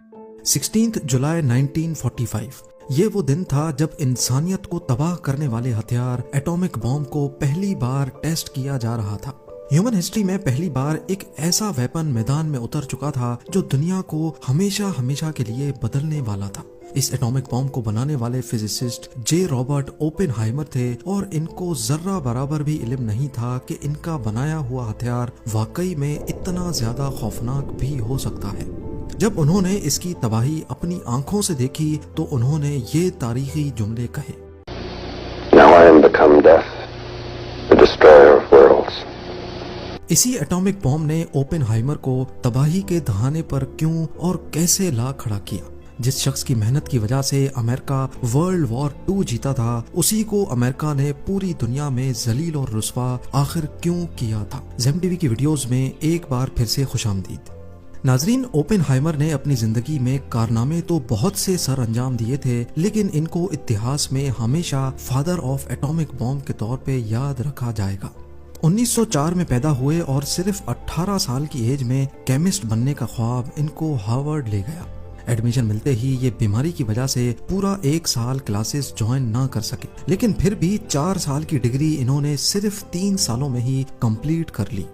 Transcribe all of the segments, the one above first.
16 जुलाई 1945 ये वो दिन था जब इंसानियत को तबाह करने वाले हथियार एटॉमिक बॉम्ब को पहली बार टेस्ट किया जा रहा था। ह्यूमन हिस्ट्री में पहली बार एक ऐसा वेपन मैदान में उतर चुका था जो दुनिया को हमेशा हमेशा के लिए बदलने वाला था। इस एटॉमिक बॉम्ब को बनाने वाले फिजिसिस्ट जे रॉबर्ट ओपेनहाइमर थे और इनको जर्रा बराबर भी इल्म नहीं था कि इनका बनाया हुआ हथियार वाकई में इतना ज्यादा खौफनाक भी हो सकता है। जब उन्होंने इसकी तबाही अपनी आंखों से देखी तो उन्होंने ये तारीखी जुमले कहे, Now I am become death, the destroyer of worlds. इसी एटॉमिक बॉम्ब ने ओपेनहाइमर को तबाही के दहाने पर क्यों और कैसे ला खड़ा किया। जिस शख्स की मेहनत की वजह से अमेरिका वर्ल्ड वॉर 2 जीता था, उसी को अमेरिका ने पूरी दुनिया में जलील और रुस्वा आखिर क्यों किया था। ज़ेम टीवी की वीडियोस में एक बार फिर से खुशामदीद। नाजरीन, ओपेनहाइमर ने अपनी जिंदगी में कारनामे तो बहुत से सर अंजाम दिए थे, लेकिन इनको इतिहास में हमेशा फादर ऑफ एटॉमिक बॉम्ब के तौर पे याद रखा जाएगा। 1904 में पैदा हुए और सिर्फ 18 साल की एज में केमिस्ट बनने का ख्वाब इनको हार्वर्ड ले गया। एडमिशन मिलते ही ये बीमारी की वजह से पूरा 1 साल क्लासेस ज्वाइन ना कर सके, लेकिन फिर भी 4 साल की डिग्री इन्होंने सिर्फ 3 सालों में ही कंप्लीट कर ली।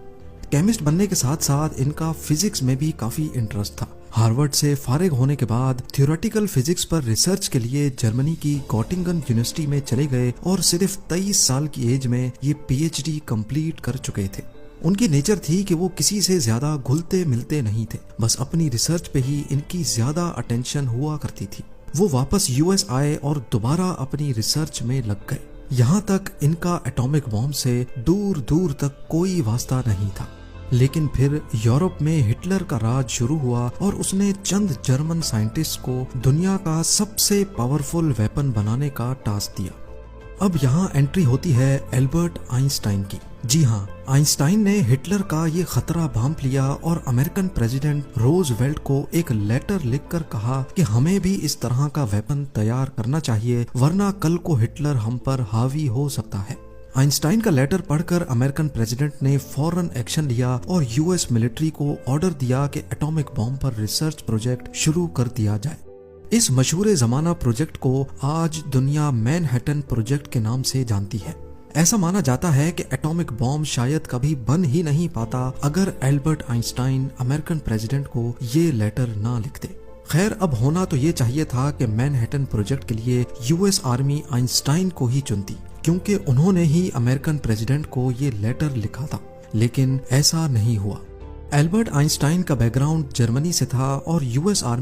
केमिस्ट बनने के साथ साथ इनका फिजिक्स में भी काफी इंटरेस्ट था। हार्वर्ड से फारिग होने के बाद थ्योरेटिकल फिजिक्स पर रिसर्च के लिए जर्मनी की गॉटिंगन यूनिवर्सिटी में चले गए और सिर्फ 23 साल की एज में ये पीएचडी कंप्लीट कर चुके थे। उनकी नेचर थी कि वो किसी से ज्यादा घुलते मिलते नहीं थे, बस अपनी रिसर्च पे ही इनकी ज्यादा अटेंशन हुआ करती थी। वो वापस यूएस आए और दोबारा अपनी रिसर्च में लग गए। यहाँ तक इनका एटॉमिक बॉम्ब से दूर दूर तक कोई वास्ता नहीं था। लेकिन फिर यूरोप में हिटलर का राज शुरू हुआ और उसने चंद जर्मन साइंटिस्ट को दुनिया का सबसे पावरफुल वेपन बनाने का टास्क दिया। अब यहाँ एंट्री होती है एल्बर्ट आइंस्टाइन की। जी हाँ, आइंस्टाइन ने हिटलर का ये खतरा भांप लिया और अमेरिकन प्रेसिडेंट रोजवेल्ट को एक लेटर लिखकर कहा कि हमें भी इस तरह का वेपन तैयार करना चाहिए, वरना कल को हिटलर हम पर हावी हो सकता है। आइंस्टाइन का लेटर पढ़कर अमेरिकन प्रेसिडेंट ने फौरन एक्शन लिया और यूएस मिलिट्री को ऑर्डर दिया कि एटॉमिक बॉम्ब पर रिसर्च प्रोजेक्ट शुरू कर दिया जाए। इस मशहूर जमाना प्रोजेक्ट को आज दुनिया मैनहट्टन प्रोजेक्ट के नाम से जानती है। ऐसा माना जाता है कि एटॉमिक बॉम्ब शायद कभी बन ही नहीं पाता अगर एल्बर्ट आइंस्टाइन अमेरिकन प्रेसिडेंट को ये लेटर ना लिखते। खैर, अब होना तो ये चाहिए था कि मैनहट्टन प्रोजेक्ट के लिए यूएस आर्मी आइंस्टाइन को ही चुनती, क्योंकि उन्होंने ही अमेरिकन प्रेसिडेंट को ये लेटर लिखा था। लेकिन ऐसा नहीं हुआ। एल्बर्ट आइंस्टाइन का बैकग्राउंड जर्मनी से था और यूएस आर्मी